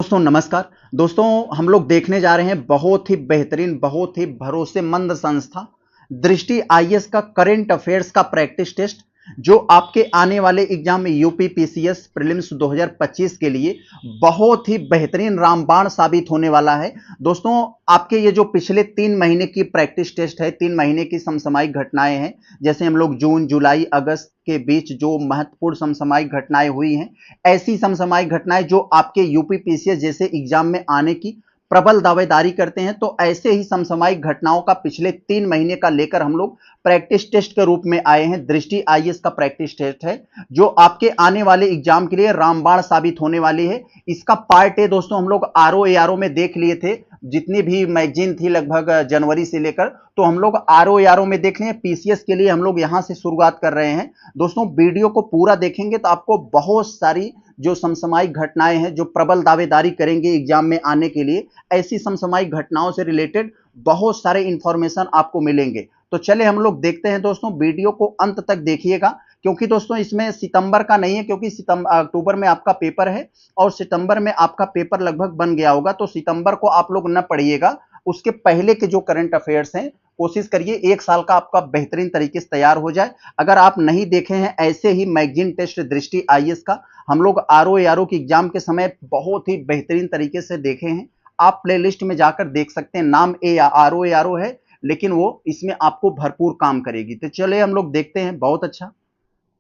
दोस्तों नमस्कार। दोस्तों हम लोग देखने जा रहे हैं बहुत ही बेहतरीन, बहुत ही भरोसेमंद संस्था दृष्टि आईएएस का करंट अफेयर्स का प्रैक्टिस टेस्ट, जो आपके आने वाले एग्जाम में यूपी पीसीएस प्रीलिम्स 2025 के लिए बहुत ही बेहतरीन रामबाण साबित होने वाला है। दोस्तों आपके ये जो पिछले 3 महीने की प्रैक्टिस टेस्ट है, 3 महीने की समसामयिक घटनाएं हैं, जैसे हम लोग जून जुलाई अगस्त के बीच जो महत्वपूर्ण समसामयिक घटनाएं हुई हैं, ऐसी समसामयिक घटनाएं जो आपके यूपी पीसीएस जैसे एग्जाम में आने की प्रबल दावेदारी करते हैं, तो ऐसे ही समसामयिक घटनाओं का पिछले 3 महीने का लेकर हम लोग प्रैक्टिस टेस्ट के रूप में आए हैं। दृष्टि आईएएस का प्रैक्टिस टेस्ट है जो आपके आने वाले एग्जाम के लिए रामबाण साबित होने वाली है। इसका पार्ट ए दोस्तों हम लोग आरओ में देख लिए थे, जितनी भी मैगजीन थी लगभग जनवरी से लेकर, तो हम लोग आरओ में देख लिए। पीसीएस के लिए हम लोग यहां से शुरुआत कर रहे हैं। दोस्तों वीडियो को पूरा देखेंगे तो आपको बहुत सारी जो समसामयिक घटनाएं हैं जो प्रबल दावेदारी करेंगे एग्जाम में आने के लिए, ऐसी समसामयिक घटनाओं से रिलेटेड बहुत सारे इंफॉर्मेशन आपको मिलेंगे। तो चले हम लोग देखते हैं दोस्तों, वीडियो को अंत तक देखिएगा, क्योंकि दोस्तों इसमें सितंबर का नहीं है, क्योंकि अक्टूबर में आपका पेपर है और सितंबर में आपका पेपर लगभग बन गया होगा, तो सितंबर को आप लोग न पढ़िएगा। उसके पहले के जो करंट अफेयर्स हैं कोशिश करिए 1 साल का आपका बेहतरीन तरीके से तैयार हो जाए। अगर आप नहीं देखे हैं ऐसे ही मैगजीन टेस्ट दृष्टि आईएएस का, हम लोग आरओ की एग्जाम के समय बहुत ही बेहतरीन तरीके से देखे हैं। आप प्लेलिस्ट में जाकर देख सकते हैं, नाम आरओ है, लेकिन वो इसमें आपको भरपूर काम करेगी। तो चले हम लोग देखते हैं। बहुत अच्छा।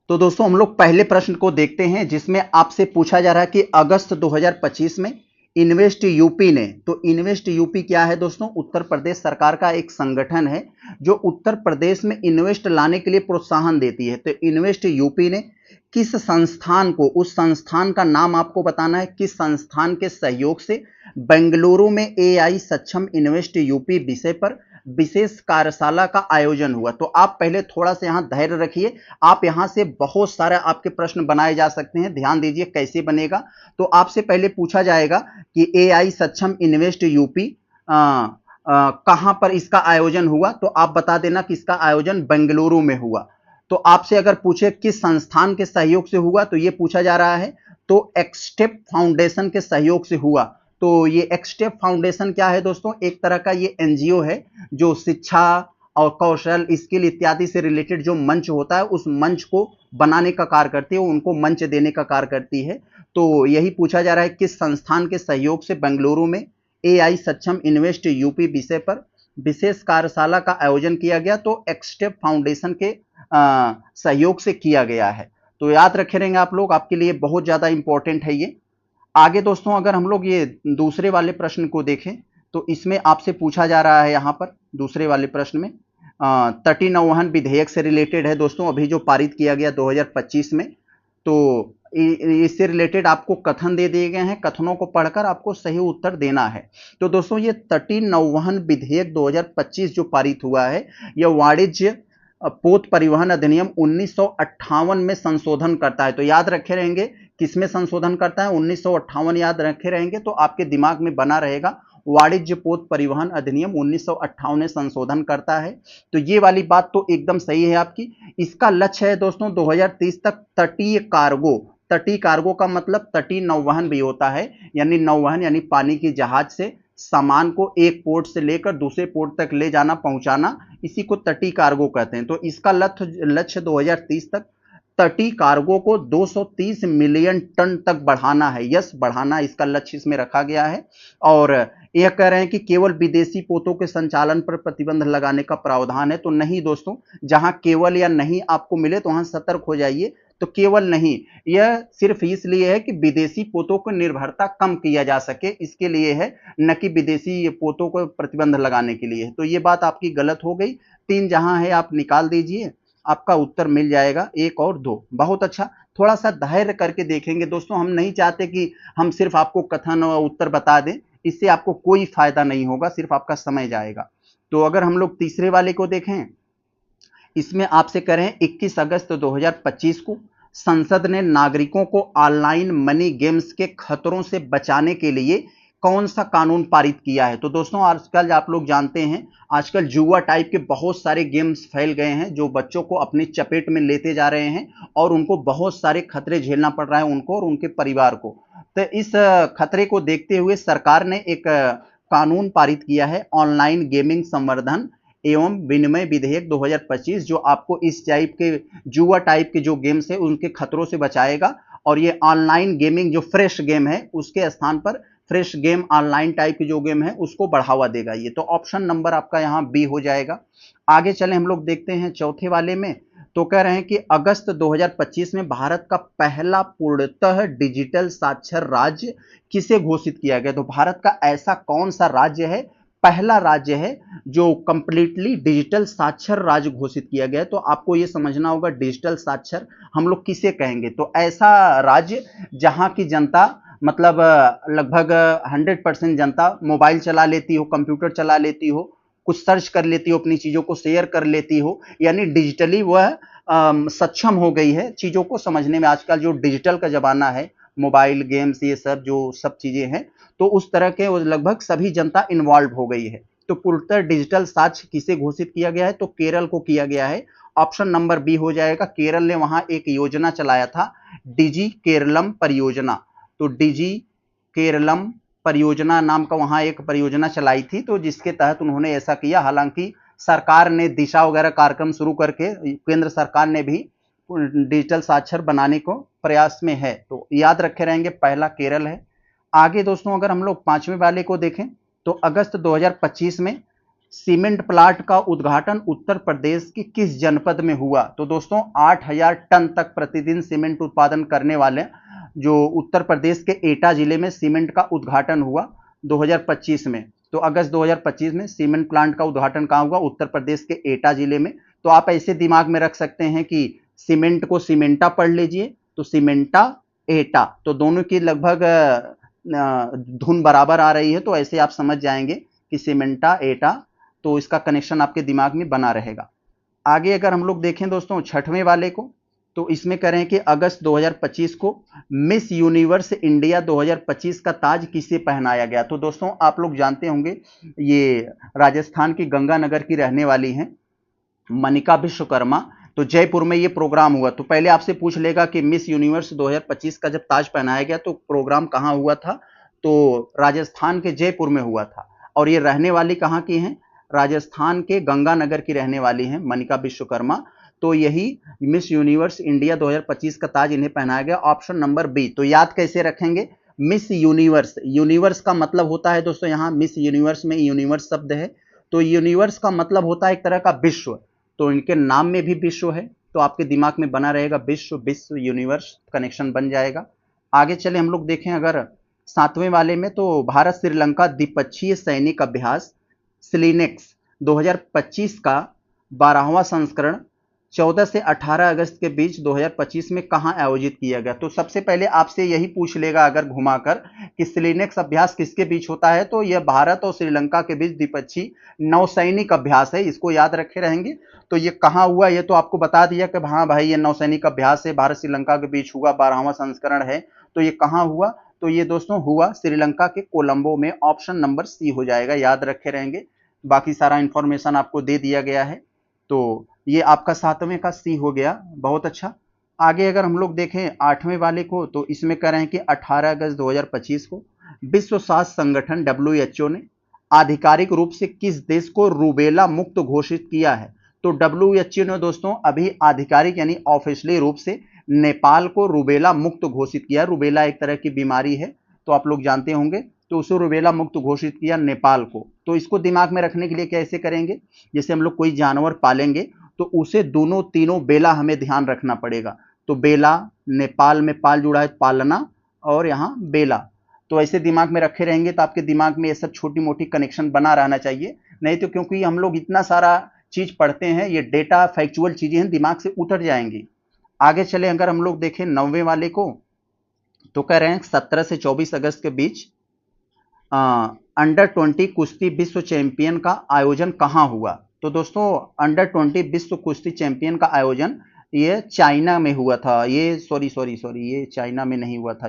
तो दोस्तों हम लोग पहले प्रश्न को देखते हैं, जिसमें आपसे पूछा जा रहा है कि अगस्त 2025 में इन्वेस्ट यूपी ने, तो इन्वेस्ट यूपी क्या है दोस्तों? उत्तर प्रदेश सरकार का एक संगठन है जो उत्तर प्रदेश में इन्वेस्ट लाने के लिए प्रोत्साहन देती है। तो इन्वेस्ट यूपी ने किस संस्थान को, उस संस्थान का नाम आपको बताना है, किस संस्थान के सहयोग से बेंगलुरु में एआई सक्षम इन्वेस्ट यूपी विषय पर विशेष कार्यशाला का आयोजन हुआ। तो आप पहले थोड़ा सा यहां धैर्य रखिए, आप यहां से बहुत सारे आपके प्रश्न बनाए जा सकते हैं। ध्यान दीजिए कैसे बनेगा। तो आपसे पहले पूछा जाएगा कि एआई सक्षम इन्वेस्ट यूपी कहां पर इसका आयोजन हुआ, तो आप बता देना कि इसका आयोजन बेंगलुरु में हुआ। तो आपसे अगर पूछे किस संस्थान के सहयोग से हुआ, तो ये पूछा जा रहा है, तो एक्सटेप फाउंडेशन के सहयोग से हुआ। तो ये एक्सटेप फाउंडेशन क्या है दोस्तों? एक तरह का ये एनजीओ है जो शिक्षा और कौशल स्किल इत्यादि से रिलेटेड जो मंच होता है, उस मंच को बनाने का कार्य करती है, उनको मंच देने का कार्य करती है। तो यही पूछा जा रहा है किस संस्थान के सहयोग से बेंगलुरु में एआई सक्षम इन्वेस्ट यूपी विषय पर विशेष कार्यशाला का आयोजन किया गया। तो एक्सटेप फाउंडेशन के सहयोग से किया गया है। तो याद रखे रहेंगे आप लोग, आपके लिए बहुत ज्यादा इंपॉर्टेंट है ये। आगे दोस्तों अगर हम लोग ये दूसरे वाले प्रश्न को देखें, तो इसमें आपसे पूछा जा रहा है, यहाँ पर दूसरे वाले प्रश्न में तटीय नौवहन विधेयक से रिलेटेड है दोस्तों, अभी जो पारित किया गया 2025 में। तो इससे रिलेटेड आपको कथन दे दिए गए हैं, कथनों को पढ़कर आपको सही उत्तर देना है। तो दोस्तों ये तटीय नौवहन विधेयक 2025 जो पारित हुआ है, यह वाणिज्य पोत परिवहन अधिनियम 1958 में संशोधन करता है। तो याद रखे रहेंगे किसमें संशोधन करता है? 1958 याद रखे रहेंगे तो आपके दिमाग में बना रहेगा, वाणिज्य पोत परिवहन अधिनियम 1958 में संशोधन करता है। तो ये वाली बात तो एकदम सही है आपकी। इसका लक्ष्य है दोस्तों 2030 तक तटीय कार्गो, तटीय कार्गो का मतलब तटीय नौवहन भी होता है, यानी नौवहन यानी पानी की जहाज से सामान को एक पोर्ट से लेकर दूसरे पोर्ट तक ले जाना, पहुंचाना, इसी को तटीय कार्गो कहते हैं। तो इसका लक्ष्य 2030 तक तटीय कार्गो को 230 मिलियन टन तक बढ़ाना है। यस, बढ़ाना इसका लक्ष्य इसमें रखा गया है। और यह कह रहे हैं कि केवल विदेशी पोतों के संचालन पर प्रतिबंध लगाने का प्रावधान है। तो नहीं दोस्तों, जहां केवल या नहीं आपको मिले तो वहां सतर्क हो जाइए। तो केवल नहीं, यह सिर्फ इसलिए है कि विदेशी पोतों को निर्भरता कम किया जा सके, इसके लिए है, न कि विदेशी पोतों को प्रतिबंध लगाने के लिए। तो ये बात आपकी गलत हो गई। 3 जहां है आप निकाल दीजिए, आपका उत्तर मिल जाएगा 1 और 2। बहुत अच्छा। थोड़ा सा धैर्य करके देखेंगे दोस्तों, हम नहीं चाहते कि हम सिर्फ आपको कथन और उत्तर बता दें, इससे आपको कोई फायदा नहीं होगा, सिर्फ आपका समय जाएगा। तो अगर हम लोग तीसरे वाले को देखें, इसमें आपसे करें 21 अगस्त 2025 को संसद ने नागरिकों को ऑनलाइन मनी गेम्स के खतरों से बचाने के लिए कौन सा कानून पारित किया है? तो दोस्तों आजकल आप लोग जानते हैं, आजकल जुआ टाइप के बहुत सारे गेम्स फैल गए हैं जो बच्चों को अपनी चपेट में लेते जा रहे हैं और उनको बहुत सारे खतरे झेलना पड़ रहा है, उनको और उनके परिवार को। तो इस खतरे को देखते हुए सरकार ने एक कानून पारित किया है, ऑनलाइन गेमिंग संवर्धन एवं विनिमय विधेयक 2025, जो आपको इस टाइप के जुआ टाइप के जो गेम्स है उनके खतरों से बचाएगा। और ये ऑनलाइन गेमिंग जो फ्रेश गेम है उसके स्थान पर फ्रेश गेम ऑनलाइन टाइप के जो गेम है उसको बढ़ावा देगा ये। तो ऑप्शन नंबर आपका यहाँ बी हो जाएगा। आगे चले हम लोग देखते हैं चौथे वाले में। तो कह रहे हैं कि अगस्त 2025 में भारत का पहला पूर्णतः डिजिटल साक्षर राज्य किसे घोषित किया गया। तो भारत का ऐसा कौन सा राज्य है, पहला राज्य है जो कंप्लीटली डिजिटल साक्षर राज्य घोषित किया गया है। तो आपको यह समझना होगा डिजिटल साक्षर हम लोग किसे कहेंगे। तो ऐसा राज्य जहां की जनता मतलब लगभग 100% जनता मोबाइल चला लेती हो, कंप्यूटर चला लेती हो, कुछ सर्च कर लेती हो, अपनी चीजों को शेयर कर लेती हो, यानी डिजिटली वह सक्षम हो गई है चीजों को समझने में। आजकल जो डिजिटल का जमाना है, मोबाइल गेम्स ये सब जो सब चीजें हैं, तो उस तरह के लगभग सभी जनता इन्वॉल्व हो गई है। तो पूर्णतः डिजिटल साक्ष्य किसे घोषित किया गया है, तो केरल को किया गया है। ऑप्शन नंबर बी हो जाएगा। केरल ने वहां एक योजना चलाया था, डिजी केरलम परियोजना। तो डिजी केरलम परियोजना नाम का वहां एक परियोजना चलाई थी, तो जिसके तहत उन्होंने ऐसा किया। हालांकि सरकार ने दिशा वगैरह कार्यक्रम शुरू करके केंद्र सरकार ने भी डिजिटल साक्षर बनाने को प्रयास में है। तो याद रखे रहेंगे पहला केरल है। आगे दोस्तों अगर हम लोग पांचवें वाले को देखें तो अगस्त 2025 में सीमेंट प्लांट का उद्घाटन उत्तर प्रदेश के किस जनपद में हुआ। तो दोस्तों 8000 टन तक प्रतिदिन सीमेंट उत्पादन करने वाले जो उत्तर प्रदेश के एटा जिले में सीमेंट का उद्घाटन हुआ 2025 में। तो अगस्त 2025 में सीमेंट प्लांट का उद्घाटन कहां हुआ, उत्तर प्रदेश के एटा जिले में। तो आप ऐसे दिमाग में रख सकते हैं कि सीमेंट को सीमेंटा पढ़ लीजिए, तो सीमेंटा एटा, तो दोनों की लगभग धुन बराबर आ रही है, तो ऐसे आप समझ जाएंगे कि सीमेंटा एटा, तो इसका कनेक्शन आपके दिमाग में बना रहेगा। आगे अगर हम लोग देखें दोस्तों छठवें वाले को, तो इसमें करें कि अगस्त 2025 को मिस यूनिवर्स इंडिया 2025 का ताज किसे पहनाया गया। तो दोस्तों आप लोग जानते होंगे ये राजस्थान की गंगानगर की रहने वाली हैं मनिका विश्वकर्मा। तो जयपुर में ये प्रोग्राम हुआ। तो पहले आपसे पूछ लेगा कि मिस यूनिवर्स 2025 का जब ताज पहनाया गया तो प्रोग्राम कहां हुआ था। तो राजस्थान के जयपुर में हुआ था। और ये रहने वाली कहां की हैं, राजस्थान के गंगानगर की रहने वाली हैं मनिका विश्वकर्मा। तो यही मिस यूनिवर्स इंडिया 2025 का ताज इन्हें पहनाया गया। Option number B. तो याद कैसे रखेंगे, मिस यूनिवर्स, यूनिवर्स का मतलब होता है दोस्तों, यहाँ मिस यूनिवर्स में यूनिवर्स शब्द है, तो यूनिवर्स का मतलब होता है एक तरह का विश्व। तो इनके नाम में भी विश्व है, तो आपके दिमाग में बना रहेगा विश्व, विश्व यूनिवर्स, कनेक्शन बन जाएगा। आगे चले हम लोग देखें अगर सातवें वाले में, तो भारत श्रीलंका द्विपक्षीय सैनिक अभ्यास सिलिनेक्स 2025 का 12वां संस्करण 14 से 18 अगस्त के बीच 2025 में कहां आयोजित किया गया। तो सबसे पहले आपसे यही पूछ लेगा अगर घुमाकर कि सिलिनेक्स अभ्यास किसके बीच होता है, तो यह भारत और श्रीलंका के बीच द्विपक्षीय नौसैनिक अभ्यास है, इसको याद रखे रहेंगे। तो ये कहां हुआ, ये तो आपको बता दिया कि हाँ भाई ये नौसैनिक अभ्यास है, भारत श्रीलंका के बीच हुआ, 12वां संस्करण है। तो ये कहां हुआ, तो ये दोस्तों हुआ श्रीलंका के कोलंबो में। ऑप्शन नंबर सी हो जाएगा, याद रखे रहेंगे। बाकी सारा इंफॉर्मेशन आपको दे दिया गया है। तो ये आपका सातवें का सी हो गया, बहुत अच्छा। आगे अगर हम लोग देखें आठवें वाले को, तो इसमें कह रहे हैं कि 18 अगस्त 2025 को विश्व स्वास्थ्य संगठन WHO ने आधिकारिक रूप से किस देश को रूबेला मुक्त घोषित किया है। तो WHO ने दोस्तों अभी आधिकारिक यानी ऑफिशियली रूप से नेपाल को रूबेला मुक्त घोषित किया। रूबेला एक तरह की बीमारी है, तो आप लोग जानते होंगे, तो उसे रूबेला मुक्त घोषित किया नेपाल को। तो इसको दिमाग में रखने के लिए कैसे करेंगे, जैसे हम लोग कोई जानवर पालेंगे तो उसे दोनों तीनों बेला हमें ध्यान रखना पड़ेगा। तो बेला, नेपाल में पाल जुड़ा है, पालना, और यहाँ बेला, तो ऐसे दिमाग में रखे रहेंगे तो आपके दिमाग में ये सब छोटी मोटी कनेक्शन बना रहना चाहिए। नहीं तो क्योंकि हम लोग इतना सारा चीज पढ़ते हैं, ये डेटा फैक्चुअल चीजें हैं, दिमाग से उतर जाएंगी। आगे चले अगर हम लोग देखें 9वें वाले को, तो कह रहे हैं 17 से 24 अगस्त के बीच अंडर 20 कुश्ती विश्व चैंपियन का आयोजन कहां हुआ। तो दोस्तों अंडर 20 विश्व कुश्ती चैंपियन का आयोजन ये चाइना में हुआ था। ये सॉरी ये चाइना में नहीं हुआ था,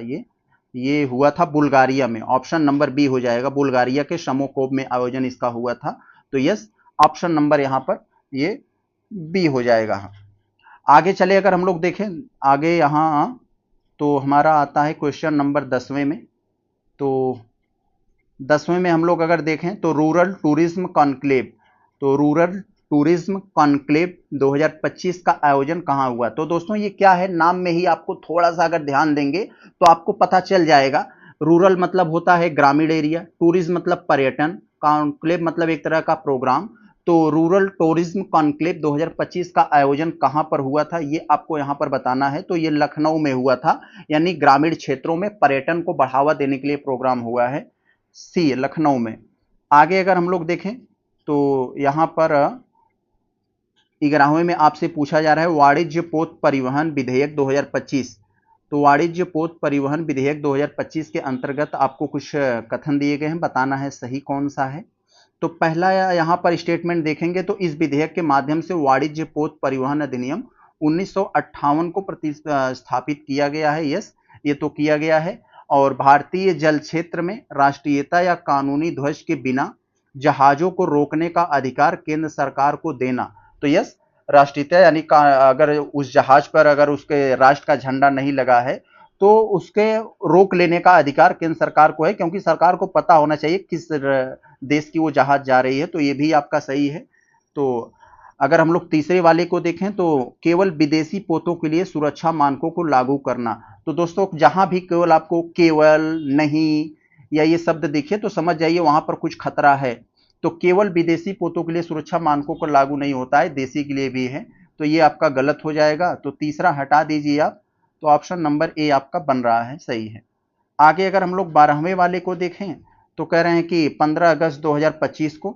ये हुआ था बुल्गारिया में। ऑप्शन नंबर बी हो जाएगा, बुल्गारिया के शमोकोव में आयोजन इसका हुआ था। तो यस, ऑप्शन नंबर यहां पर ये बी हो जाएगा। आगे चले अगर हम लोग देखें आगे यहां, तो हमारा आता है क्वेश्चन नंबर 10वें में। तो 10वें में हम लोग अगर देखें तो रूरल टूरिज्म कॉन्क्लेव, तो रूरल टूरिज्म कॉन्क्लेव 2025 का आयोजन कहाँ हुआ। तो दोस्तों ये क्या है, नाम में ही आपको थोड़ा सा अगर ध्यान देंगे तो आपको पता चल जाएगा। रूरल मतलब होता है ग्रामीण एरिया, टूरिज्म मतलब पर्यटन, कॉन्क्लेव मतलब एक तरह का प्रोग्राम। तो रूरल टूरिज्म कॉन्क्लेव 2025 का आयोजन कहां पर हुआ था ये आपको यहां पर बताना है। तो ये लखनऊ में हुआ था, यानी ग्रामीण क्षेत्रों में पर्यटन को बढ़ावा देने के लिए प्रोग्राम हुआ है, सी लखनऊ में। आगे अगर हम लोग देखें तो यहां पर 11वें में आपसे पूछा जा रहा है वाणिज्य पोत परिवहन विधेयक 2025। तो वाणिज्य पोत परिवहन विधेयक 2025 के अंतर्गत आपको कुछ कथन दिए गए हैं, बताना है सही कौन सा है। तो पहला यहां पर स्टेटमेंट देखेंगे तो इस विधेयक के माध्यम से वाणिज्य पोत परिवहन अधिनियम 1958 को प्रतिस्थापित किया गया है। यस, ये तो किया गया है। और भारतीय जल क्षेत्र में राष्ट्रीयता या कानूनी ध्वज के बिना जहाजों को रोकने का अधिकार केंद्र सरकार को देना। तो यस, राष्ट्रीयता यानी अगर उस जहाज पर अगर उसके राष्ट्र का झंडा नहीं लगा है तो उसके रोक लेने का अधिकार केंद्र सरकार को है, क्योंकि सरकार को पता होना चाहिए किस देश की वो जहाज जा रही है। तो ये भी आपका सही है। तो अगर हम लोग तीसरे वाले को देखें तो केवल विदेशी पोतों के लिए सुरक्षा मानकों को लागू करना। तो दोस्तों जहां भी केवल आपको केवल, नहीं या ये शब्द दिखे तो समझ जाइए वहां पर कुछ खतरा है। तो केवल विदेशी पोतों के लिए सुरक्षा मानकों को लागू नहीं होता है, देसी के लिए भी है। तो ये आपका गलत हो जाएगा, तो तीसरा हटा दीजिए आप। तो ऑप्शन नंबर ए आपका बन रहा है, सही है। आगे अगर हम लोग 12वें वाले को देखें तो कह रहे हैं कि 15 अगस्त 2025 को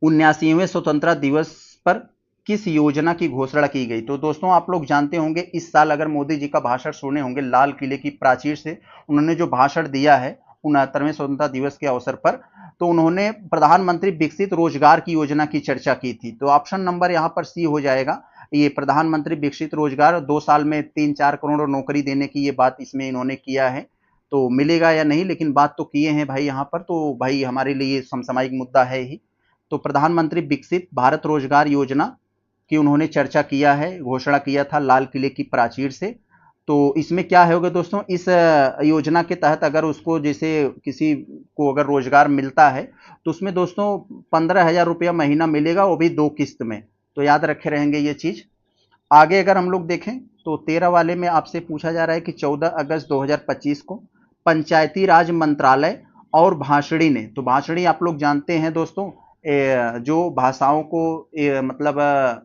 79वें स्वतंत्रता दिवस पर किस योजना की घोषणा की गई। तो दोस्तों आप लोग जानते होंगे, इस साल अगर मोदी जी का भाषण सुने होंगे लाल किले की प्राचीर से, उन्होंने जो भाषण दिया है 69वें स्वतंत्रता दिवस के अवसर पर, तो उन्होंने प्रधानमंत्री विकसित रोजगार की योजना की चर्चा की थी। तो ऑप्शन नंबर यहाँ पर सी हो जाएगा। ये प्रधानमंत्री विकसित रोजगार 2 साल में 3-4 करोड़ नौकरी देने की ये बात इसमें इन्होंने किया है। तो मिलेगा या नहीं, लेकिन बात तो किए हैं भाई यहाँ पर, तो भाई हमारे लिए समसामयिक मुद्दा है ही। तो प्रधानमंत्री विकसित भारत रोजगार योजना की उन्होंने चर्चा किया है, घोषणा किया था लाल किले की प्राचीर से। तो इसमें क्या होगा दोस्तों, इस योजना के तहत अगर उसको जैसे किसी को अगर रोजगार मिलता है तो उसमें दोस्तों 15,000 रुपया महीना मिलेगा, वो भी 2 किस्त में। तो याद रखे रहेंगे ये चीज। आगे अगर हम लोग देखें तो 13 वाले में आपसे पूछा जा रहा है कि 14 अगस्त 2025 को पंचायती राज मंत्रालय और भाषणी ने, तो भाषणी आप लोग जानते हैं दोस्तों, जो भाषाओं को मतलब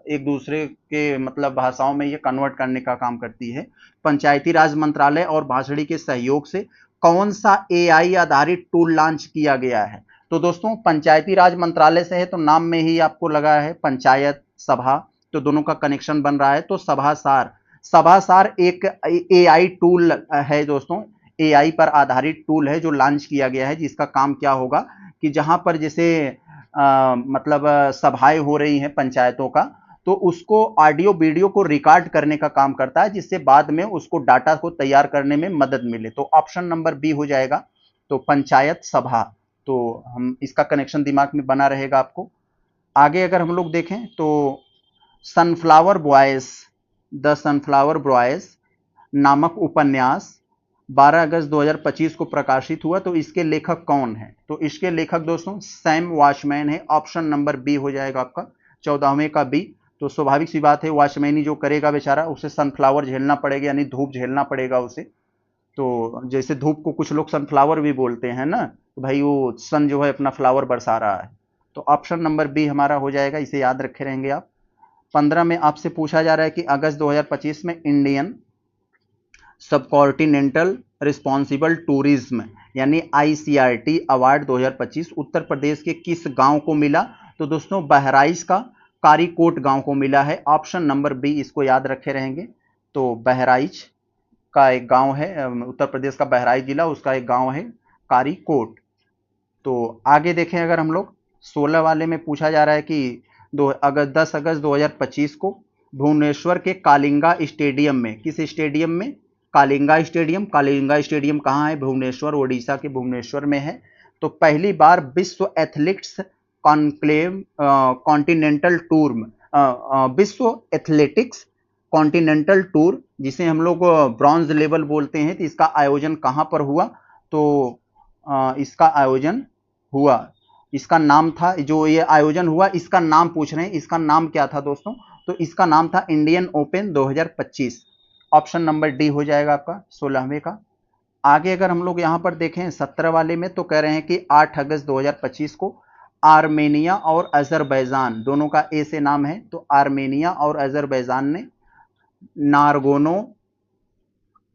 एक दूसरे के मतलब भाषाओं में ये कन्वर्ट करने का काम करती है। पंचायती राज मंत्रालय और भाषणी के सहयोग से कौन सा एआई आधारित टूल लॉन्च किया गया है। तो दोस्तों पंचायती राज मंत्रालय से है तो नाम में ही आपको लगा है पंचायत सभा, तो दोनों का कनेक्शन बन रहा है। तो सभासार, सभासार एक एआई टूल है दोस्तों, एआई पर आधारित टूल है जो लॉन्च किया गया है, जिसका काम क्या होगा कि जहां पर जैसे मतलब सभाएं हो रही हैं पंचायतों का, तो उसको ऑडियो वीडियो को रिकॉर्ड करने का काम करता है, जिससे बाद में उसको डाटा को तैयार करने में मदद मिले। तो ऑप्शन नंबर बी हो जाएगा, तो पंचायत सभा। तो हम इसका कनेक्शन दिमाग में बना रहेगा आपको। आगे अगर हम लोग देखें तो sunflower boys, the sunflower boys नामक उपन्यास 12 अगस्त 2025 को प्रकाशित हुआ। तो इसके लेखक कौन है। तो इसके लेखक दोस्तों सैम वॉचमैन है। ऑप्शन नंबर बी हो जाएगा आपका, 14वें का बी। तो स्वाभाविक सी बात है, वॉचमैन ही जो करेगा बेचारा, उसे सनफ्लावर झेलना पड़ेगा, यानी धूप झेलना पड़ेगा उसे। तो जैसे धूप को कुछ लोग सनफ्लावर भी बोलते हैं ना, तो भाई वो सन जो है अपना फ्लावर बरसा रहा है। तो ऑप्शन नंबर बी हमारा हो जाएगा, इसे याद रखे रहेंगे आप। 15 में आपसे पूछा जा रहा है कि अगस्त 2025 में इंडियन सबकॉन्टिनेंटल रिस्पॉन्सिबल टूरिज्म यानी आईसीआरटी अवार्ड 2025 उत्तर प्रदेश के किस गांव को मिला। तो दोस्तों बहराइच का कारीकोट गांव को मिला है। ऑप्शन नंबर बी इसको याद रखे रहेंगे। तो बहराइच का एक गांव है, उत्तर प्रदेश का बहराइच जिला, उसका एक गांव है कारीकोट। तो आगे देखें अगर हम लोग 16 वाले में पूछा जा रहा है कि 10 अगस्त 2025 को भुवनेश्वर के कालिंगा स्टेडियम में, किस स्टेडियम में, कालिंगा स्टेडियम। कालिंगा स्टेडियम कहाँ है, भुवनेश्वर, ओडिशा के भुवनेश्वर में है। तो पहली बार विश्व एथलेटिक्स कॉन्क्लेव कॉन्टिनेंटल टूर, विश्व एथलेटिक्स कॉन्टिनेंटल टूर जिसे हम लोग ब्रॉन्ज लेवल बोलते हैं, तो इसका आयोजन कहाँ पर हुआ? तो इसका आयोजन हुआ, इसका नाम था, जो ये आयोजन हुआ इसका नाम पूछ रहे हैं, इसका नाम क्या था दोस्तों? तो इसका नाम था Indian open 2025। Option number D हो जाएगा आपका 16वें का। आगे अगर हम लोग यहाँ पर देखें 17 वाले में, तो कह रहे हैं कि 8 अगस्त 2025 को आर्मेनिया और अजरबैजान दोनों का ए से नाम है, तो आर्मेनिया और अजरबैजान ने नारगोनो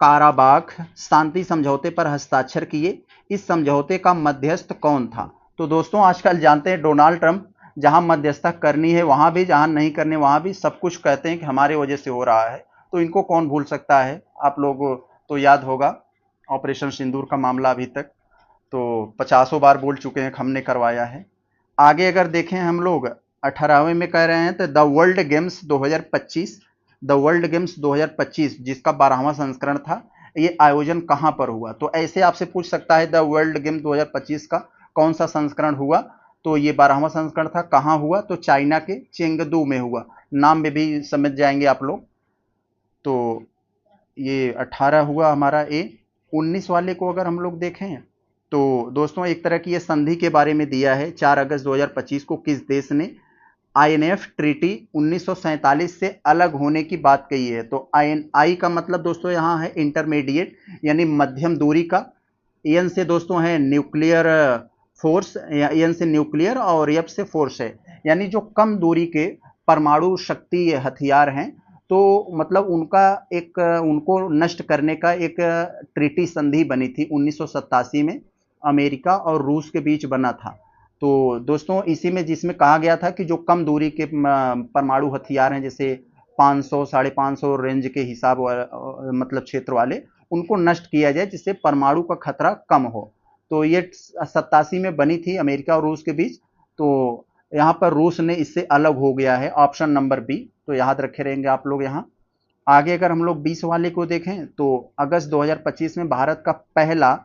काराबाख शांति समझौते पर हस्ताक्षर किए। इस समझौते का मध्यस्थ कौन था? तो दोस्तों आजकल जानते हैं डोनाल्ड ट्रंप जहां मध्यस्थता करनी है वहां भी, जहां नहीं करनी वहां भी सब कुछ कहते हैं कि हमारे वजह से हो रहा है, तो इनको कौन भूल सकता है? आप लोग तो याद होगा ऑपरेशन सिंदूर का मामला, अभी तक तो 50 बार बोल चुके हैं, हमने करवाया है। आगे अगर देखें हम लोग 18वें में कह रहे हैं तो the world games 2025, the world games 2025 जिसका 12वां संस्करण था, ये आयोजन कहां पर हुआ? तो ऐसे आपसे पूछ सकता है द वर्ल्ड गेम 2025 का कौन सा संस्करण हुआ? तो ये 12वां संस्करण था, कहां हुआ? तो चाइना के चेंगदू में हुआ। नाम में भी समझ जाएंगे आप लोग। तो ये 18 हुआ हमारा ए। 19 वाले को अगर हम लोग देखें तो दोस्तों एक तरह की ये संधि के बारे में दिया है। 4 अगस्त 2025 को किस देश ने आईएनएफ ट्रीटी 1947 से अलग होने की बात कही है? तो आई का मतलब दोस्तों यहाँ है इंटरमीडिएट, यानी मध्यम दूरी का। एन से दोस्तों है न्यूक्लियर फोर्स, या एन से न्यूक्लियर और एफ से फोर्स है, यानी जो कम दूरी के परमाणु शक्ति हथियार हैं, तो मतलब उनका एक, उनको नष्ट करने का एक ट्रीटी संधि बनी थी 1987 में, अमेरिका और रूस के बीच बना था। तो दोस्तों इसी में जिसमें कहा गया था कि जो कम दूरी के परमाणु हथियार हैं, जैसे 500 550 रेंज के हिसाब मतलब क्षेत्र वाले, उनको नष्ट किया जाए जिससे परमाणु का खतरा कम हो। तो ये 87 में बनी थी अमेरिका और रूस के बीच। तो यहाँ पर रूस ने इससे अलग हो गया है, ऑप्शन नंबर बी, तो याद रखे रहेंगे आप लोग यहाँ। आगे अगर हम लोग 20 वाले को देखें तो अगस्त 2025 में भारत का पहला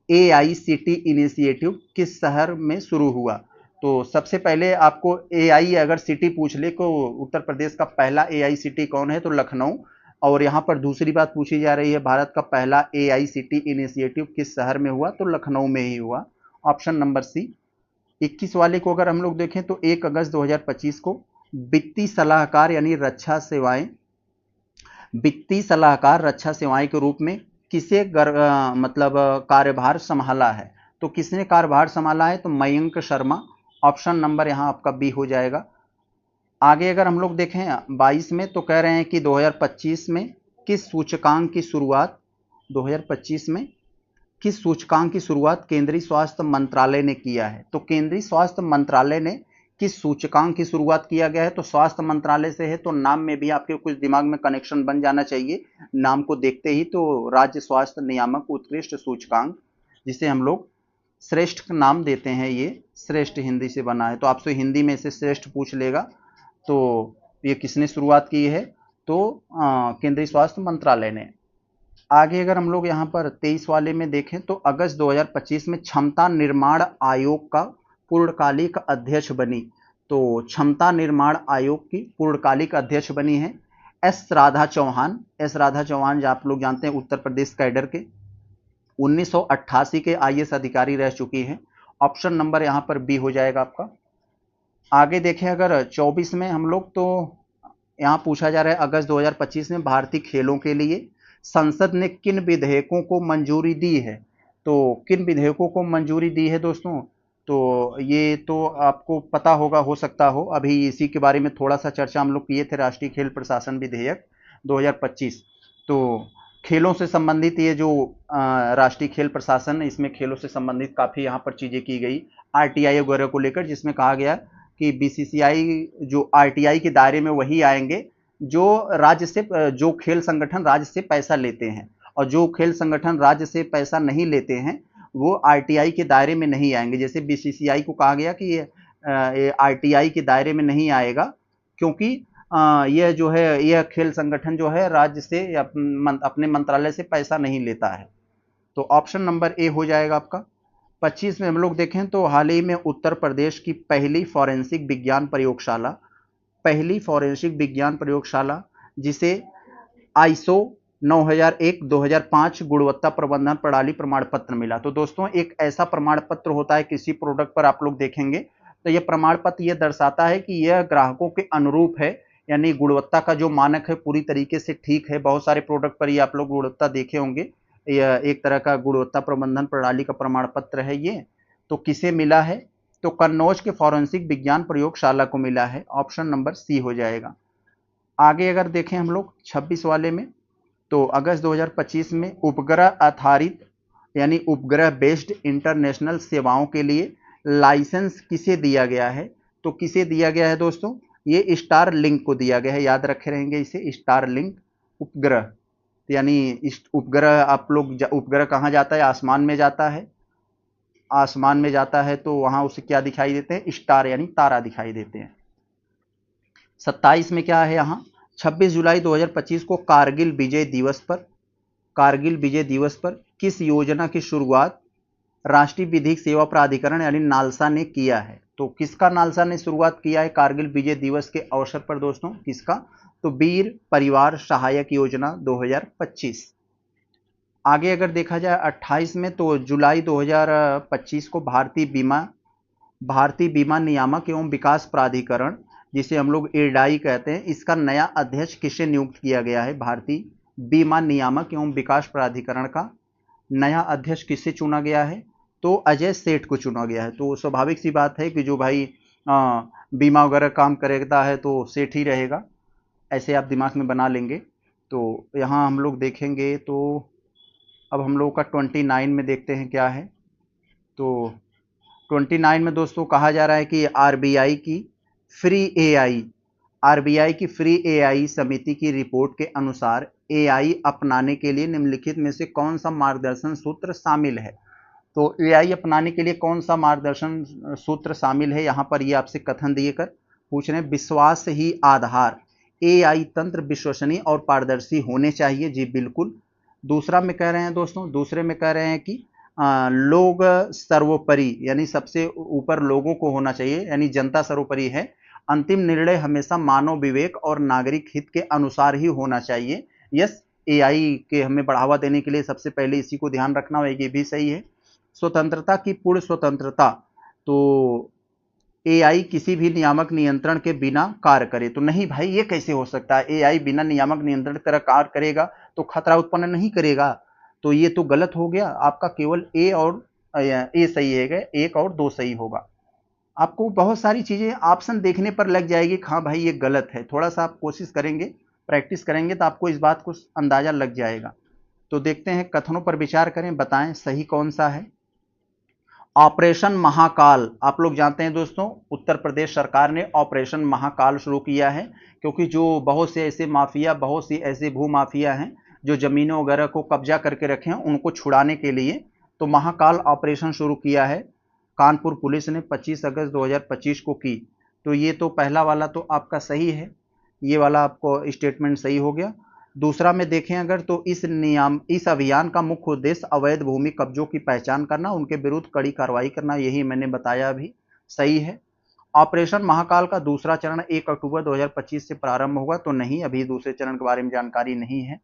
AICT इनिशिएटिव किस शहर में शुरू हुआ? तो सबसे पहले आपको AI अगर सिटी पूछ ले तो उत्तर प्रदेश का पहला AICT कौन है? तो लखनऊ। और यहाँ पर दूसरी बात पूछी जा रही है, भारत का पहला AICT इनिशिएटिव किस शहर में हुआ? तो लखनऊ में ही हुआ, ऑप्शन नंबर सी। 21 वाले को अगर हम लोग देखें तो 1 अगस्त 2025 को वित्तीय सलाहकार यानी रक्षा सेवाएं, वित्तीय सलाहकार रक्षा सेवाएं के रूप में किसे मतलब कार्यभार संभाला है? तो किसने कार्यभार संभाला है? तो मयंक शर्मा, ऑप्शन नंबर यहाँ आपका बी हो जाएगा। आगे अगर हम लोग देखें 22 में, तो कह रहे हैं कि 2025 में किस सूचकांक की शुरुआत, 2025 में किस सूचकांक की शुरुआत केंद्रीय स्वास्थ्य मंत्रालय ने किया है? तो केंद्रीय स्वास्थ्य मंत्रालय ने किस सूचकांक की शुरुआत किया गया है? तो स्वास्थ्य मंत्रालय से है, तो नाम में भी आपके कुछ दिमाग में कनेक्शन बन जाना चाहिए नाम को देखते ही। तो राज्य स्वास्थ्य नियामक उत्कृष्ट सूचकांक, जिसे हम लोग श्रेष्ठ नाम देते हैं, ये श्रेष्ठ हिंदी से बना है, तो आपसे हिंदी में से श्रेष्ठ पूछ लेगा। तो ये किसने शुरुआत की है? तो केंद्रीय स्वास्थ्य मंत्रालय ने। आगे अगर हम लोग यहाँ पर 23 वाले में देखें तो अगस्त 2025 में क्षमता निर्माण आयोग का पूर्णकालिक अध्यक्ष बनी। तो क्षमता निर्माण आयोग की पूर्णकालिक अध्यक्ष बनी है एस राधा चौहान। एस राधा चौहान जो आप लोग जानते हैं उत्तर प्रदेश कैडर के 1988 के IAS अधिकारी रह चुकी हैं, ऑप्शन नंबर यहाँ पर बी हो जाएगा आपका। आगे देखें अगर 24 में हम लोग, तो यहाँ पूछा जा रहा है अगस्त 2025 में भारतीय खेलों के लिए संसद ने किन विधेयकों को मंजूरी दी है? तो किन विधेयकों को मंजूरी दी है दोस्तों? तो ये तो आपको पता होगा, हो सकता हो, अभी इसी के बारे में थोड़ा सा चर्चा हम लोग किए थे, राष्ट्रीय खेल प्रशासन विधेयक 2025। तो खेलों से संबंधित ये जो राष्ट्रीय खेल प्रशासन, इसमें खेलों से संबंधित काफ़ी यहाँ पर चीज़ें की गई RTI वगैरह को लेकर, जिसमें कहा गया कि BCCI जो RTI के दायरे में वही आएंगे जो राज्य से, जो खेल संगठन राज्य से पैसा लेते हैं, और जो खेल संगठन राज्य से पैसा नहीं लेते हैं वो RTI के दायरे में नहीं आएंगे। जैसे BCCI को कहा गया कि ये RTI के दायरे में नहीं आएगा, क्योंकि यह जो है, यह खेल संगठन जो है राज्य से या अपने मंत्रालय से पैसा नहीं लेता है। तो ऑप्शन नंबर ए हो जाएगा आपका। 25 में हम लोग देखें तो हाल ही में उत्तर प्रदेश की पहली फॉरेंसिक विज्ञान प्रयोगशाला, पहली फॉरेंसिक विज्ञान प्रयोगशाला जिसे आईएसओ 9001-2005 गुणवत्ता प्रबंधन प्रणाली प्रमाण पत्र मिला। तो दोस्तों एक ऐसा प्रमाण पत्र होता है किसी प्रोडक्ट पर, आप लोग देखेंगे तो यह प्रमाण पत्र यह दर्शाता है कि यह ग्राहकों के अनुरूप है, यानी गुणवत्ता का जो मानक है पूरी तरीके से ठीक है। बहुत सारे प्रोडक्ट पर ये आप लोग गुणवत्ता देखे होंगे, यह एक तरह का गुणवत्ता प्रबंधन प्रणाली का प्रमाण पत्र है ये। तो किसे मिला है? तो कन्नौज के फॉरेंसिक विज्ञान प्रयोगशाला को मिला है। ऑप्शन नंबर सी हो जाएगा। आगे अगर देखें हम लोग 26 वाले में, तो अगस्त 2025 में उपग्रह आधारित यानी उपग्रह बेस्ड इंटरनेशनल सेवाओं के लिए लाइसेंस किसे दिया गया है? तो किसे दिया गया है दोस्तों? ये स्टार लिंक को दिया गया है। याद रखे रहेंगे इसे, स्टार लिंक उपग्रह। यानी इस उपग्रह, आप लोग उपग्रह कहाँ जाता है? आसमान में जाता है। आसमान में जाता है तो वहां उसे क्या दिखाई देते हैं? स्टार यानी तारा दिखाई देते हैं। 27 में क्या है यहाँ? 26 जुलाई 2025 को कारगिल विजय दिवस पर किस योजना की शुरुआत राष्ट्रीय विधिक सेवा प्राधिकरण यानी नालसा ने किया है? तो किसका नालसा ने शुरुआत किया है कारगिल विजय दिवस के अवसर पर दोस्तों? किसका? तो वीर परिवार सहायक योजना 2025। आगे अगर देखा जाए 28 में, तो जुलाई 2025 को भारतीय बीमा नियामक एवं विकास प्राधिकरण, जिसे हम लोग एडाई कहते हैं, इसका नया अध्यक्ष किसे नियुक्त किया गया है? भारतीय बीमा नियामक एवं विकास प्राधिकरण का नया अध्यक्ष किसे चुना गया है? तो अजय सेठ को चुना गया है। तो स्वाभाविक सी बात है कि जो भाई बीमा वगैरह काम करेगा है तो सेठ ही रहेगा, ऐसे आप दिमाग में बना लेंगे। तो यहाँ हम लोग देखेंगे तो अब हम लोग का 29 में देखते हैं क्या है। तो 29 में दोस्तों कहा जा रहा है कि आरबीआई की फ्री एआई समिति की रिपोर्ट के अनुसार एआई अपनाने के लिए निम्नलिखित में से कौन सा मार्गदर्शन सूत्र शामिल है? तो एआई अपनाने के लिए कौन सा मार्गदर्शन सूत्र शामिल है? यहाँ पर ये आपसे कथन दिए कर पूछ रहे हैं। विश्वास ही आधार एआई तंत्र विश्वसनीय और पारदर्शी होने चाहिए। जी बिल्कुल। दूसरा में कह रहे हैं दोस्तों, दूसरे में कह रहे हैं कि लोग सर्वोपरि, यानी सबसे ऊपर लोगों को होना चाहिए, यानी जनता सर्वोपरि है। अंतिम निर्णय हमेशा मानव विवेक और नागरिक हित के अनुसार ही होना चाहिए। यस, एआई के हमें बढ़ावा देने के लिए सबसे पहले इसी को ध्यान रखना होगा, ये भी सही है। स्वतंत्रता की पूर्ण स्वतंत्रता, तो एआई किसी भी नियामक नियंत्रण के बिना कार्य करे। तो नहीं भाई, ये कैसे हो सकता है? एआई बिना नियामक नियंत्रण की तरह कार्य करेगा तो खतरा उत्पन्न नहीं करेगा। तो ये तो गलत हो गया आपका। केवल ए सही है, 1 और 2 सही होगा। आपको बहुत सारी चीजें ऑप्शन देखने पर लग जाएगी कि हाँ भाई ये गलत है। थोड़ा सा आप कोशिश करेंगे, प्रैक्टिस करेंगे तो आपको इस बात को अंदाजा लग जाएगा। तो देखते हैं, कथनों पर विचार करें, बताएं सही कौन सा है। ऑपरेशन महाकाल, आप लोग जानते हैं दोस्तों, उत्तर प्रदेश सरकार ने ऑपरेशन महाकाल शुरू किया है, क्योंकि जो बहुत से ऐसे माफिया, बहुत सी ऐसे भू माफिया हैं जो जमीनों वगैरह को कब्जा करके रखे हैं, उनको छुड़ाने के लिए तो महाकाल ऑपरेशन शुरू किया है कानपुर पुलिस ने 25 अगस्त 2025 को की। तो ये तो पहला वाला तो आपका सही है, ये वाला आपको स्टेटमेंट सही हो गया। दूसरा में देखें अगर, तो इस अभियान का मुख्य उद्देश्य अवैध भूमि कब्जों की पहचान करना, उनके विरुद्ध कड़ी कार्रवाई करना, यही मैंने बताया अभी, सही है। ऑपरेशन महाकाल का दूसरा चरण 1 अक्टूबर 2025 से प्रारंभ होगा। तो नहीं, अभी दूसरे चरण के बारे में जानकारी नहीं है,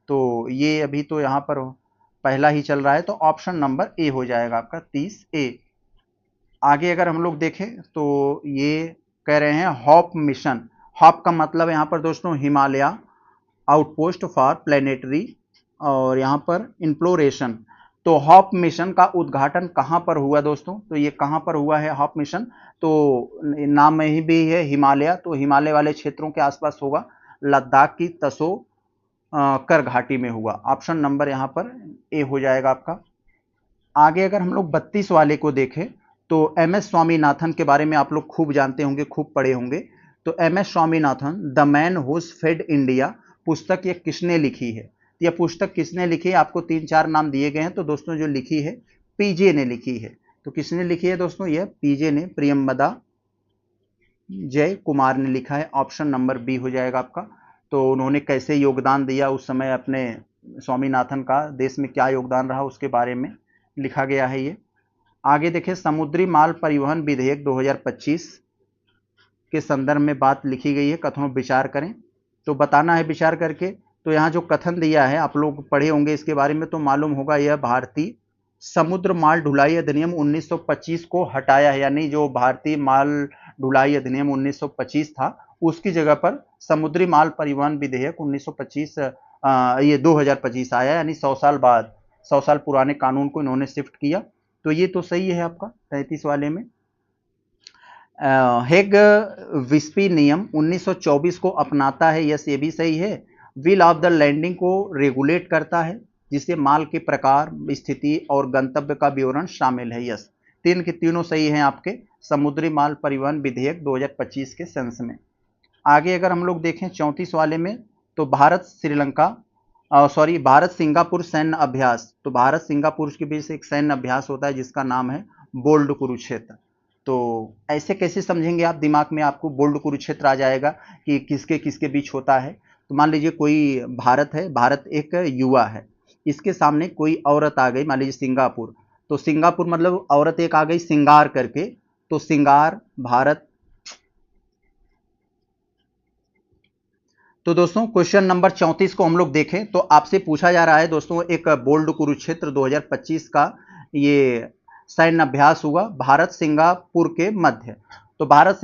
तो ये अभी तो यहाँ पर पहला ही चल रहा है। तो ऑप्शन नंबर ए हो जाएगा आपका 30A। आगे अगर हम लोग देखें तो ये कह रहे हैं हॉप मिशन। हॉप का मतलब यहाँ पर दोस्तों हिमालय आउटपोस्ट फॉर प्लेनेटरी, और यहाँ पर इंप्लोरेशन। तो हॉप मिशन का उद्घाटन कहाँ पर हुआ दोस्तों? तो ये कहाँ पर हुआ है हॉप मिशन? तो नाम में ही भी है हिमालय, तो हिमालय वाले क्षेत्रों के आसपास होगा, लद्दाख की तसो कर घाटी में हुआ। ऑप्शन नंबर यहाँ पर ए हो जाएगा आपका। आगे अगर हम लोग 32 वाले को देखें तो MS स्वामीनाथन के बारे में आप लोग खूब जानते होंगे, खूब पढ़े होंगे। तो MS Swaminathan the man who fed India पुस्तक ये किसने लिखी है? यह पुस्तक किसने लिखी है? आपको 3-4 नाम दिए गए हैं। तो दोस्तों जो लिखी है पीजे ने लिखी है। तो किसने लिखी है दोस्तों? यह पीजे ने, प्रियंवदा जय कुमार ने लिखा है। ऑप्शन नंबर बी हो जाएगा आपका। तो उन्होंने कैसे योगदान दिया उस समय अपने, स्वामीनाथन का देश में क्या योगदान रहा उसके बारे में लिखा गया है ये। आगे देखें, समुद्री माल परिवहन विधेयक 2025 के संदर्भ में बात लिखी गई है, कथनों विचार करें। तो बताना है विचार करके तो यहाँ जो कथन दिया है आप लोग पढ़े होंगे इसके बारे में तो मालूम होगा, यह भारतीय समुद्र माल ढुलाई अधिनियम 1925 को हटाया है, यानी जो भारतीय माल ढुलाई अधिनियम 1925 था उसकी जगह पर समुद्री माल परिवहन विधेयक 1925 ये 2025 आया, यानी 100 साल बाद 100 साल पुराने कानून को इन्होंने शिफ्ट किया। तो ये तो सही है आपका 33 वाले में। हेग विस्पी नियम 1924 को अपनाता है, यस ये भी सही है। विल ऑफ द लैंडिंग को रेगुलेट करता है, जिससे माल के प्रकार, स्थिति और गंतव्य का विवरण शामिल है, यस। तीन के तीनों सही हैं आपके समुद्री माल परिवहन विधेयक 2025 के सेंस में। आगे अगर हम लोग देखें 34 वाले में, तो भारत सिंगापुर सैन्य अभ्यास। तो भारत सिंगापुर के बीच एक सैन्य अभ्यास होता है जिसका नाम है बोल्ड कुरुक्षेत्र। तो ऐसे कैसे समझेंगे आप, दिमाग में आपको बोल्ड कुरुक्षेत्र आ जाएगा कि किसके किसके बीच होता है। तो मान लीजिए कोई भारत है, भारत एक युवा है, इसके सामने कोई औरत आ गई, मान लीजिए सिंगापुर, तो सिंगापुर मतलब औरत एक आ गई सिंगार करके, तो सिंगार भारत। तो दोस्तों क्वेश्चन नंबर 34 को हम लोग देखें तो आपसे पूछा जा रहा है दोस्तों, एक बोल्ड कुरुक्षेत्र 2025 का ये सैन्य अभ्यास हुआ भारत सिंगापुर के मध्य। तो भारत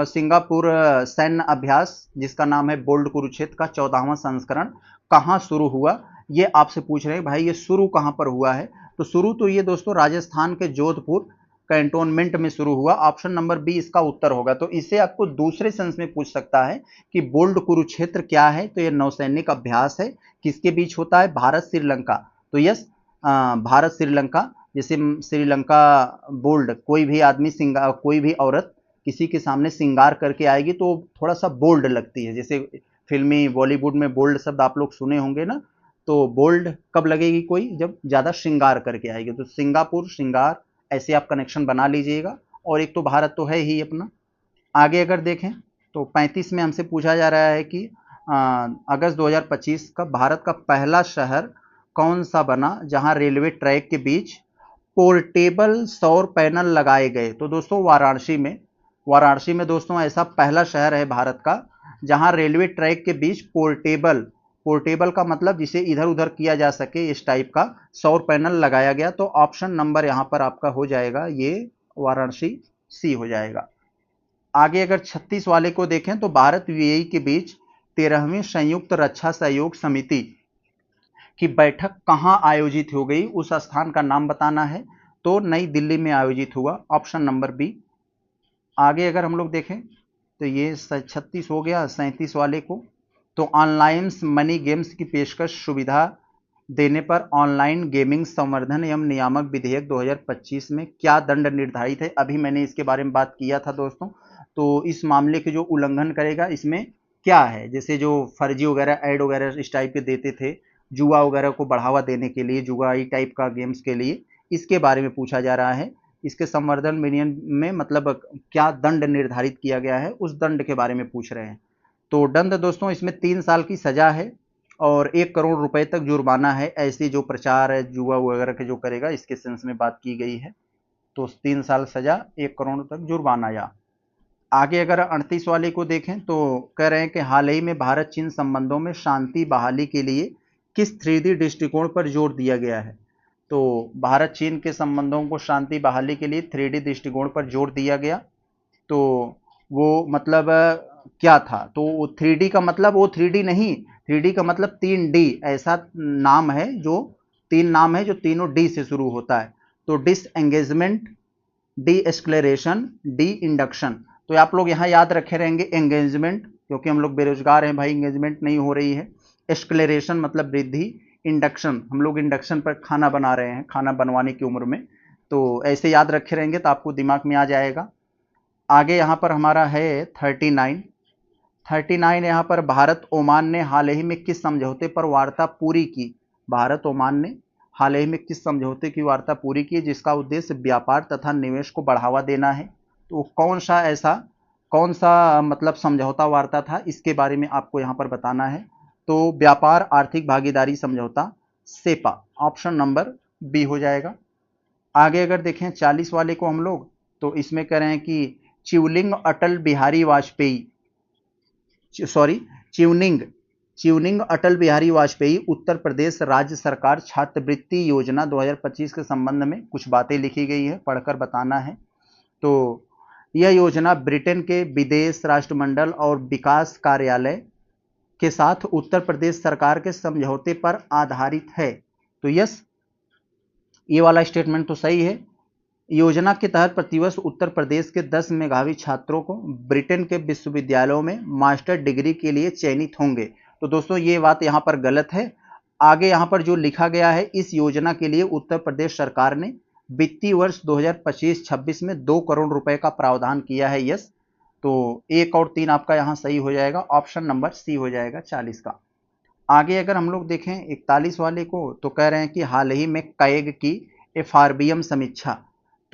सिंगापुर सैन्य अभ्यास जिसका नाम है बोल्ड कुरुक्षेत्र का 14वां संस्करण कहाँ शुरू हुआ, ये आपसे पूछ रहे हैं भाई ये शुरू कहाँ पर हुआ है। तो शुरू तो ये दोस्तों राजस्थान के जोधपुर कैंटोनमेंट में शुरू हुआ, ऑप्शन नंबर बी इसका उत्तर होगा। तो इससे आपको दूसरे सेंस में पूछ सकता है कि बोल्ड कुरुक्षेत्र क्या है, तो ये नौसैनिक अभ्यास है, किसके बीच होता है, भारत श्रीलंका। तो यस भारत श्रीलंका, जैसे श्रीलंका बोल्ड, कोई भी आदमी कोई भी औरत किसी के सामने सिंगार करके आएगी तो थोड़ा सा बोल्ड लगती है, जैसे फिल्मी बॉलीवुड में बोल्ड शब्द आप लोग सुने होंगे ना, तो बोल्ड कब लगेगी कोई, जब ज्यादा श्रृंगार करके आएगी। तो सिंगापुर श्रृंगार, ऐसे आप कनेक्शन बना लीजिएगा। और एक तो भारत तो है ही अपना। आगे अगर देखें तो 35 में हमसे पूछा जा रहा है कि अगस्त 2025 का भारत का पहला शहर कौन सा बना जहां रेलवे ट्रैक के बीच पोर्टेबल सौर पैनल लगाए गए। तो दोस्तों वाराणसी में दोस्तों ऐसा पहला शहर है भारत का जहां रेलवे ट्रैक के बीच पोर्टेबल का मतलब जिसे इधर उधर किया जा सके इस टाइप का सौर पैनल लगाया गया। तो ऑप्शन नंबर यहां पर आपका हो जाएगा ये वाराणसी, सी हो जाएगा। आगे अगर 36 वाले को देखें तो भारत यूएई के बीच 13वीं संयुक्त रक्षा सहयोग समिति की बैठक कहां आयोजित हो गई, उस स्थान का नाम बताना है। तो नई दिल्ली में आयोजित हुआ, ऑप्शन नंबर बी। आगे अगर हम लोग देखें तो ये 36 हो गया। 37 वाले को, तो ऑनलाइन मनी गेम्स की पेशकश सुविधा देने पर ऑनलाइन गेमिंग संवर्धन एवं नियामक विधेयक 2025 में क्या दंड निर्धारित है। अभी मैंने इसके बारे में बात किया था दोस्तों। तो इस मामले के जो उल्लंघन करेगा इसमें क्या है, जैसे जो फर्जी वगैरह ऐड वगैरह इस टाइप के देते थे जुआ वगैरह को बढ़ावा देने के लिए, जुगाई टाइप का गेम्स के लिए, इसके बारे में पूछा जा रहा है। इसके संवर्धन विनियम में मतलब क्या दंड निर्धारित किया गया है, उस दंड के बारे में पूछ रहे हैं। तो दंड दोस्तों इसमें 3 साल की सजा है और 1 करोड़ रुपए तक जुर्माना है। ऐसी जो प्रचार है जुआ वगैरह के जो करेगा, इसके सेंस में बात की गई है। तो 3 साल सजा, 1 करोड़ तक जुर्माना। या आगे अगर 38 वाले को देखें तो कह रहे हैं कि हाल ही में भारत चीन संबंधों में शांति बहाली के लिए किस 3D दृष्टिकोण पर जोर दिया गया है। तो भारत चीन के संबंधों को शांति बहाली के लिए 3D दृष्टिकोण पर जोर दिया गया। तो वो मतलब क्या था, तो 3D का मतलब वो 3D नहीं, 3D का मतलब 3D ऐसा नाम है, जो 3 नाम है जो तीनों डी से शुरू होता है। तो disengagement, de acceleration, de induction. तो आप लोग यहाँ याद रखे रहेंगे एंगेजमेंट, क्योंकि हम लोग बेरोजगार हैं भाई, एंगेजमेंट नहीं हो रही है। एक्सक्लेरेशन मतलब वृद्धि, इंडक्शन हम लोग इंडक्शन पर खाना बना रहे हैं, खाना बनवाने की उम्र में। तो ऐसे याद रखे रहेंगे तो आपको दिमाग में आ जाएगा। आगे यहाँ पर हमारा है 39 यहाँ पर भारत ओमान ने हाल ही में किस समझौते पर वार्ता पूरी की। भारत ओमान ने हाल ही में किस समझौते की वार्ता पूरी की जिसका उद्देश्य व्यापार तथा निवेश को बढ़ावा देना है। तो कौन सा मतलब समझौता वार्ता था, इसके बारे में आपको यहाँ पर बताना है। तो व्यापार आर्थिक भागीदारी समझौता, सेपा, ऑप्शन नंबर बी हो जाएगा। आगे अगर देखें 40 वाले को हम लोग, तो इसमें कह रहे हैं कि च्यूनिंग ट्यूनिंग अटल बिहारी वाजपेयी उत्तर प्रदेश राज्य सरकार छात्रवृत्ति योजना 2025 के संबंध में कुछ बातें लिखी गई है, पढ़कर बताना है। तो यह योजना ब्रिटेन के विदेश राष्ट्रमंडल और विकास कार्यालय के साथ उत्तर प्रदेश सरकार के समझौते पर आधारित है। तो यस, ये वाला स्टेटमेंट तो सही है। योजना के तहत प्रतिवर्ष उत्तर प्रदेश के 10 मेधावी छात्रों को ब्रिटेन के विश्वविद्यालयों में मास्टर डिग्री के लिए चयनित होंगे। तो दोस्तों ये बात यहाँ पर गलत है। आगे यहाँ पर जो लिखा गया है, इस योजना के लिए उत्तर प्रदेश सरकार ने वित्तीय वर्ष 2025-26 में 2 करोड़ रुपए का प्रावधान किया है। यस, तो 1 और 3 आपका यहाँ सही हो जाएगा, ऑप्शन नंबर सी हो जाएगा 40 का। आगे अगर हम लोग देखें 41 वाले को, तो कह रहे हैं कि हाल ही में कैग की एफआरबीएम समीक्षा।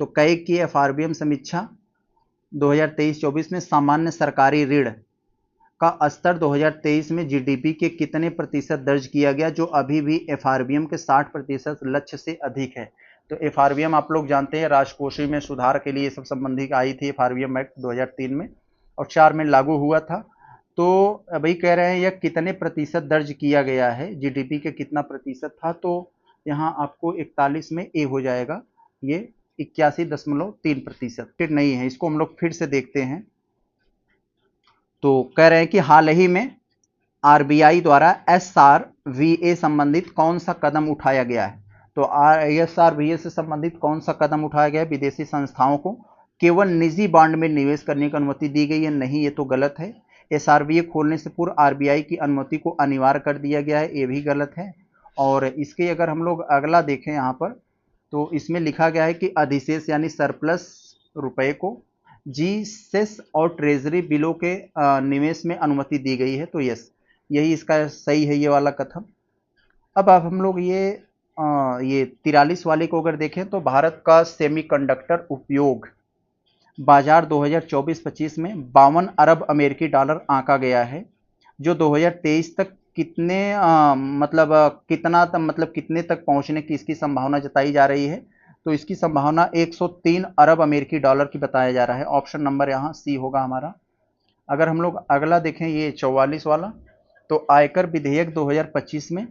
तो कैग की एफआरबीएम समीक्षा 2023-24 में सामान्य सरकारी ऋण का स्तर 2023 में जीडीपी के कितने प्रतिशत दर्ज किया गया, जो अभी भी एफआरबीएम के 60% लक्ष्य से अधिक है। तो एफआरबीएम आप लोग जानते हैं, राजकोषीय में सुधार के लिए सब संबंधी आई थी एफआरबीएम एक्ट 2003 में और 4 में लागू हुआ था। तो अभी कह रहे हैं यह कितने प्रतिशत दर्ज किया गया है, जीडीपी के कितना प्रतिशत था। तो यहाँ आपको 41 में ए हो जाएगा, ये 81.3% नहीं है। इसको हम लोग फिर से देखते हैं। तो कह रहे हैं कि हाल ही में आरबीआई द्वारा एसआरवीए संबंधित कौन सा कदम उठाया गया है। तो एसआरवीए से संबंधित कौन सा कदम उठाया गया है, विदेशी संस्थाओं को केवल निजी बॉन्ड में निवेश करने की अनुमति दी गई है। नहीं, ये तो गलत है। एसआरवीए खोलने से पूर्व आरबीआई की अनुमति को अनिवार्य कर दिया गया है, ये भी गलत है। और इसके अगर हम लोग अगला देखें यहाँ पर, तो इसमें लिखा गया है कि अधिशेष यानी सरप्लस रुपए को जी सेस और ट्रेजरी बिलों के निवेश में अनुमति दी गई है। तो यस, यही इसका सही है, ये वाला कथन। अब हम लोग ये 43 वाले को अगर देखें, तो भारत का सेमीकंडक्टर उपयोग बाजार 2024-25 में 52 अरब अमेरिकी डॉलर आंका गया है, जो 2023 तक कितने तक पहुंचने की इसकी संभावना जताई जा रही है। तो इसकी संभावना 103 अरब अमेरिकी डॉलर की बताया जा रहा है। ऑप्शन नंबर यहाँ सी होगा हमारा। अगर हम लोग अगला देखें, ये 44 वाला, तो आयकर विधेयक 2025 में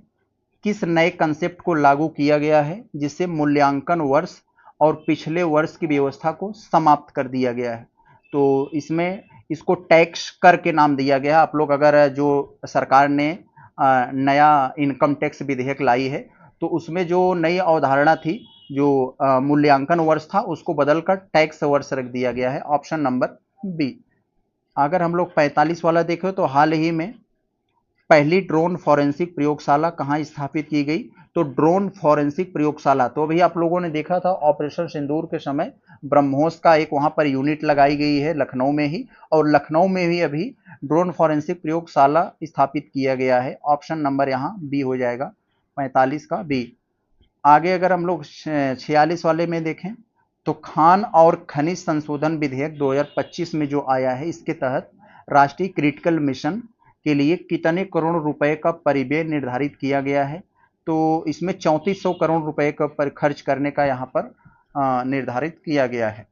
किस नए कंसेप्ट को लागू किया गया है, जिससे मूल्यांकन वर्ष और पिछले वर्ष की व्यवस्था को समाप्त कर दिया गया है। तो इसमें इसको टैक्स कर के नाम दिया गया। आप लोग अगर जो सरकार ने नया इनकम टैक्स विधेयक लाई है, तो उसमें जो नई अवधारणा थी, जो मूल्यांकन वर्ष था, उसको बदलकर टैक्स वर्ष रख दिया गया है। Option number B. अगर हम लोग 45 वाला देखें, तो हाल ही में पहली ड्रोन फॉरेंसिक प्रयोगशाला कहाँ स्थापित की गई। तो ड्रोन फॉरेंसिक प्रयोगशाला तो अभी आप लोगों ने देखा था ऑपरेशन सिंदूर के समय, ब्रह्मोस का एक वहां पर यूनिट लगाई गई है लखनऊ में ही, और लखनऊ में भी अभी ड्रोन फॉरेंसिक प्रयोगशाला स्थापित किया गया है। ऑप्शन नंबर यहाँ बी हो जाएगा, 45 का बी। आगे अगर हम लोग 46 वाले में देखें, तो खान और खनिज संशोधन विधेयक 2025 में जो आया है, इसके तहत राष्ट्रीय क्रिटिकल मिशन के लिए कितने करोड़ रुपए का परिव्यय निर्धारित किया गया है। तो इसमें 3400 करोड़ रुपए का पर खर्च करने का यहाँ पर निर्धारित किया गया है।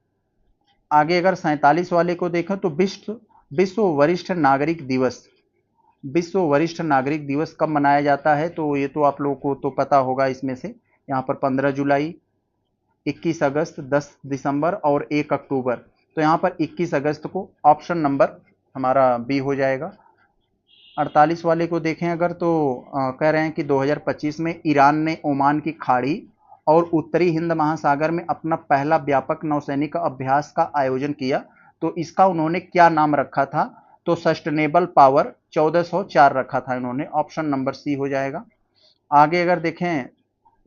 आगे अगर 47 वाले को देखें, तो विश्व वरिष्ठ नागरिक दिवस कब मनाया जाता है। तो ये तो आप लोगों को तो पता होगा। इसमें से यहाँ पर 15 जुलाई, 21 अगस्त, 10 दिसंबर और 1 अक्टूबर। तो यहाँ पर 21 अगस्त को ऑप्शन नंबर हमारा बी हो जाएगा। 48 वाले को देखें अगर, तो कह रहे हैं कि 2025 में ईरान ने ओमान की खाड़ी और उत्तरी हिंद महासागर में अपना पहला व्यापक नौसैनिक अभ्यास का आयोजन किया। तो इसका उन्होंने क्या नाम रखा था। तो सस्टेनेबल पावर 1404 रखा था इन्होंने। ऑप्शन नंबर सी हो जाएगा। आगे अगर देखें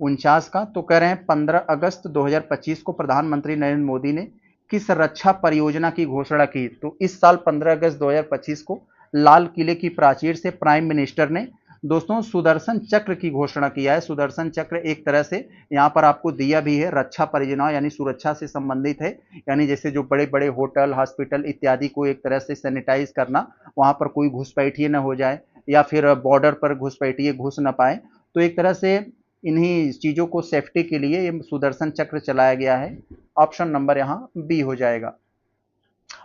49 का, तो कह रहे हैं 15 अगस्त 2025 को प्रधानमंत्री नरेंद्र मोदी ने किस रक्षा परियोजना की घोषणा की। तो इस साल 15 अगस्त 2025 को लाल किले की प्राचीर से प्राइम मिनिस्टर ने दोस्तों सुदर्शन चक्र की घोषणा किया है। सुदर्शन चक्र एक तरह से यहाँ पर आपको दिया भी है, रक्षा परियोजना यानी सुरक्षा से संबंधित है। यानी जैसे जो बड़े बड़े होटल, हॉस्पिटल इत्यादि को एक तरह से सैनिटाइज करना, वहां पर कोई घुसपैठिए न हो जाए, या फिर बॉर्डर पर घुसपैठिए घुस न पाए। तो एक तरह से इन्हीं चीजों को सेफ्टी के लिए ये सुदर्शन चक्र चलाया गया है। ऑप्शन नंबर यहाँ बी हो जाएगा।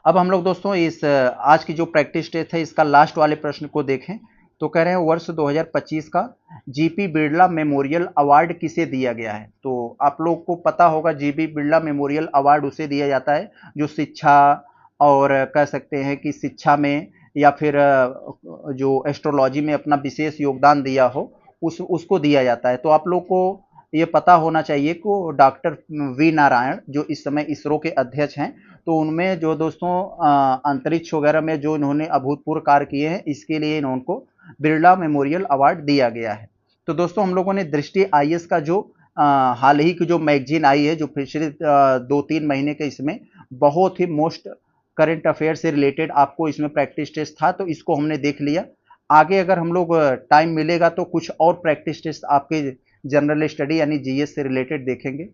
अब हम लोग दोस्तों इस आज की जो प्रैक्टिस टेस्ट है, इसका लास्ट वाले प्रश्न को देखें तो कह रहे हैं वर्ष 2025 का जीपी बिरला मेमोरियल अवार्ड किसे दिया गया है। तो आप लोग को पता होगा जीपी बिरला मेमोरियल अवार्ड उसे दिया जाता है जो शिक्षा और कह सकते हैं कि शिक्षा में या फिर जो एस्ट्रोलॉजी में अपना विशेष योगदान दिया हो उसको दिया जाता है। तो आप लोग को ये पता होना चाहिए कि डॉक्टर वी नारायण जो इस समय इसरो के अध्यक्ष हैं, तो उनमें जो दोस्तों अंतरिक्ष वगैरह में जो इन्होंने अभूतपूर्व कार्य किए हैं, इसके लिए इनको बिरला मेमोरियल अवार्ड दिया गया है। तो दोस्तों हम लोगों ने दृष्टि आईएएस का जो हाल ही की जो मैगजीन आई है, जो पिछले 2-3 महीने के, इसमें बहुत ही मोस्ट करंट अफेयर से रिलेटेड आपको इसमें प्रैक्टिस टेस्ट था, तो इसको हमने देख लिया। आगे अगर हम लोग टाइम मिलेगा तो कुछ और प्रैक्टिस टेस्ट आपके जनरल स्टडी यानी जीएस से रिलेटेड देखेंगे।